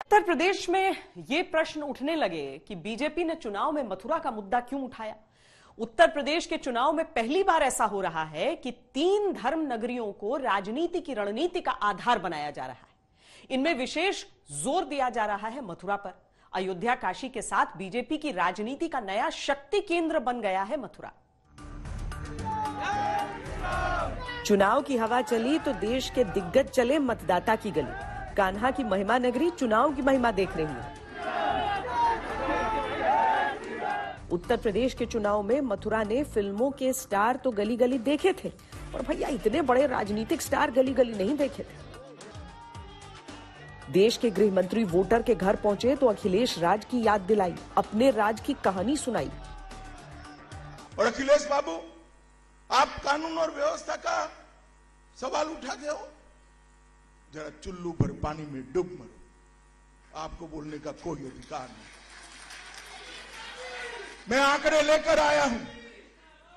उत्तर प्रदेश में ये प्रश्न उठने लगे कि बीजेपी ने चुनाव में मथुरा का मुद्दा क्यों उठाया। उत्तर प्रदेश के चुनाव में पहली बार ऐसा हो रहा है कि 3 धर्म नगरियों को राजनीति की रणनीति का आधार बनाया जा रहा है। इनमें विशेष जोर दिया जा रहा है मथुरा पर। अयोध्या काशी के साथ बीजेपी की राजनीति का नया शक्ति केंद्र बन गया है मथुरा। चुनाव की हवा चली तो देश के दिग्गज चले मतदाता की गली। कान्हा की महिमा नगरी चुनाव की महिमा देख रही है। उत्तर प्रदेश के चुनाव में मथुरा ने फिल्मों के स्टार तो गली गली देखे थे, और भैया इतने बड़े राजनीतिक स्टार गली गली नहीं देखे थे। देश के गृह मंत्री वोटर के घर पहुंचे तो अखिलेश राज की याद दिलाई, अपने राज की कहानी सुनाई। और अखिलेश बाबू, आप कानून और व्यवस्था का सवाल उठाते हो, जरा चुल्लू भर पानी में डूब मरो, आपको बोलने का कोई अधिकार नहीं। मैं आंकड़े लेकर आया हूं।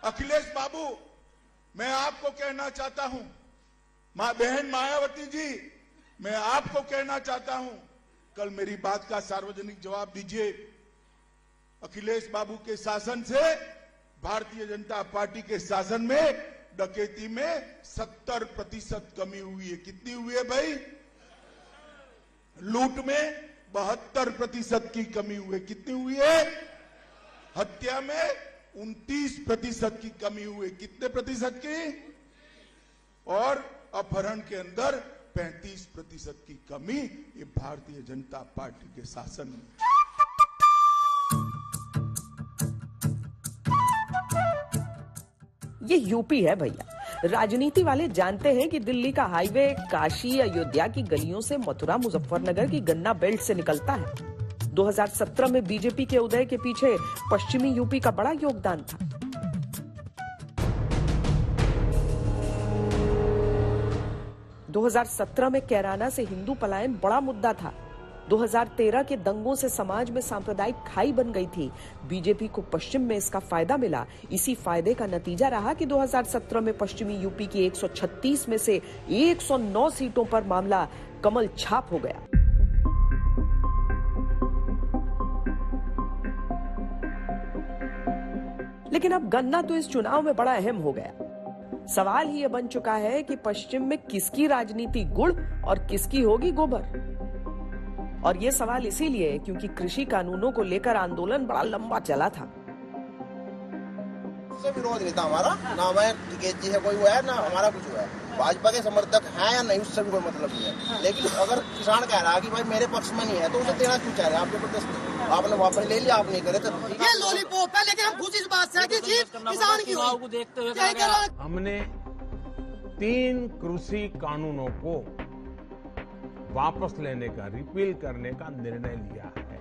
अखिलेश बाबू, मैं आपको कहना चाहता हूं, बहन मायावती जी, मैं आपको कहना चाहता हूं, कल मेरी बात का सार्वजनिक जवाब दीजिए। अखिलेश बाबू के शासन से भारतीय जनता पार्टी के शासन में डकैती में 70% कमी हुई है। कितनी हुई है भाई? लूट में 72% की कमी हुई है। कितनी हुई है? हत्या में 29% की कमी हुई है। कितने प्रतिशत की? और अपहरण के अंदर 35% की कमी, ये भारतीय जनता पार्टी के शासन में। ये यूपी है भैया। राजनीति वाले जानते हैं कि दिल्ली का हाईवे काशी अयोध्या की गलियों से मथुरा मुजफ्फरनगर की गन्ना बेल्ट से निकलता है। 2017 में बीजेपी के उदय के पीछे पश्चिमी यूपी का बड़ा योगदान था। – 2017 में कैराना से हिंदू पलायन बड़ा मुद्दा था। 2013 के दंगों से समाज में सांप्रदायिक खाई बन गई थी। बीजेपी को पश्चिम में इसका फायदा मिला। इसी फायदे का नतीजा रहा कि 2017 में पश्चिमी यूपी की 136 में से 109 सीटों पर मामला कमल छाप हो गया। लेकिन अब गन्ना तो इस चुनाव में बड़ा अहम हो गया। सवाल ही यह बन चुका है कि पश्चिम में किसकी राजनीति गुड़ और किसकी होगी गोबर। और ये सवाल इसीलिए क्योंकि कृषि कानूनों को लेकर आंदोलन बड़ा लंबा चला था। उससे विरोध नहीं था हमारा, ना मैं टिकैत जी है कोई हुआ है, ना हमारा कुछ हुआ है। भाजपा के समर्थक हैं या नहीं, उससे भी कोई मतलब नहीं है। लेकिन अगर किसान कह रहा है कि भाई मेरे पक्ष में नहीं है, तो उसे देना क्यों चाह रहे हैं? आप जबरदस्ती आपने वापस ले लिया, आप नहीं करे तो ये लॉलीपॉप है। लेकिन हम खुश इस बात से कि जीत किसान की हो। देखते हुए हमने 3 कृषि कानूनों को वापस लेने का, रिपील करने का निर्णय लिया है।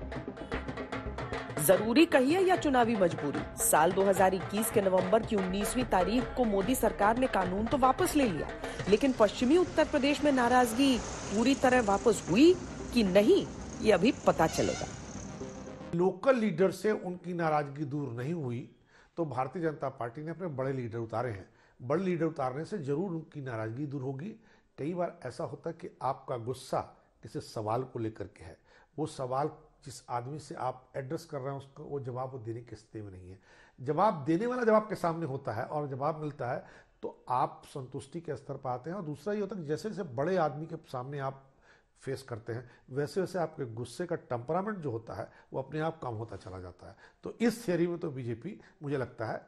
जरूरी कहिए या चुनावी मजबूरी, साल 2021 के नवंबर की 19वीं तारीख को मोदी सरकार ने कानून तो वापस ले लिया, लेकिन पश्चिमी उत्तर प्रदेश में नाराजगी पूरी तरह वापस हुई कि नहीं, ये अभी पता चलेगा। लोकल लीडर से उनकी नाराजगी दूर नहीं हुई तो भारतीय जनता पार्टी ने अपने बड़े लीडर उतारे हैं। बड़े लीडर उतारने से जरूर उनकी नाराजगी दूर होगी। कई बार ऐसा होता है कि आपका गुस्सा किसी सवाल को लेकर के है, वो सवाल जिस आदमी से आप एड्रेस कर रहे हैं उसको वो जवाब वो देने की स्थिति में नहीं है। जवाब देने वाला जब आपके सामने होता है और जवाब मिलता है तो आप संतुष्टि के स्तर पर आते हैं। और दूसरा ये होता है कि जैसे जैसे बड़े आदमी के सामने आप फेस करते हैं वैसे वैसे आपके गुस्से का टेम्परामेंट जो होता है वो अपने आप कम होता चला जाता है। तो इस थियरी में तो बीजेपी मुझे लगता है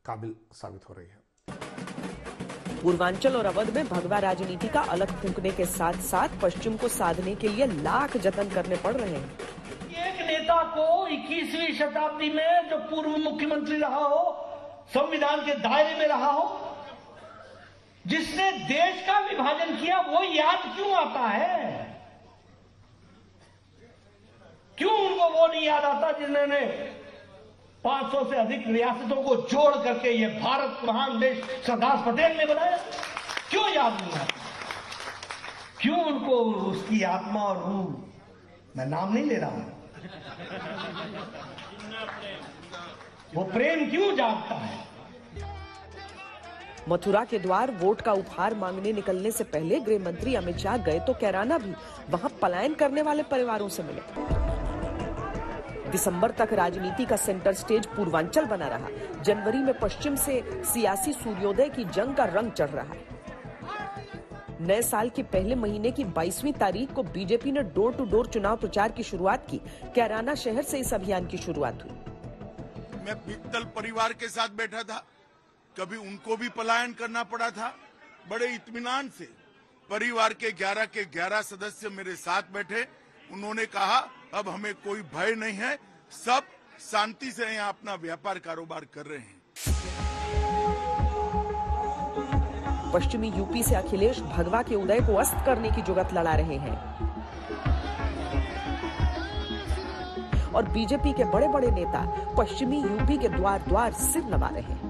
काबिल साबित हो रही है। पूर्वांचल और अवध में भगवा राजनीति का अलग फूंकने के साथ साथ पश्चिम को साधने के लिए लाख जतन करने पड़ रहे हैं। एक नेता को 21वीं शताब्दी में जो पूर्व मुख्यमंत्री रहा हो, संविधान के दायरे में रहा हो, जिसने देश का विभाजन किया, वो याद क्यों आता है? क्यों उनको वो नहीं याद आता जिन्होंने 500 से अधिक रियासतों को जोड़ करके ये भारत महान देश सरदार पटेल ने बनाया? क्यों याद नहीं आता? क्यों उनको उसकी आत्मा और रूह, मैं नाम नहीं ले रहा हूं, वो प्रेम क्यों जागता है? मथुरा के द्वार वोट का उपहार मांगने निकलने से पहले गृह मंत्री अमित शाह गए तो कैराना भी वहां पलायन करने वाले परिवारों से मिले। दिसंबर तक राजनीति का सेंटर स्टेज पूर्वांचल बना रहा। जनवरी में पश्चिम से सियासी सूर्योदय की जंग का रंग चढ़ रहा है। नए साल के पहले महीने की 22वीं तारीख को बीजेपी ने डोर टू डोर चुनाव प्रचार की शुरुआत की। कैराना शहर से इस अभियान की शुरुआत हुई। मैं मित्तल परिवार के साथ बैठा था, कभी उनको भी पलायन करना पड़ा था। बड़े इत्मीनान से परिवार के 11 सदस्य मेरे साथ बैठे। उन्होंने कहा अब हमें कोई भय नहीं है, सब शांति से यहाँ अपना व्यापार कारोबार कर रहे हैं। पश्चिमी यूपी से अखिलेश भगवा के उदय को अस्त करने की जुगत लड़ा रहे हैं और बीजेपी के बड़े बड़े नेता पश्चिमी यूपी के द्वार द्वार सिर नवा रहे हैं।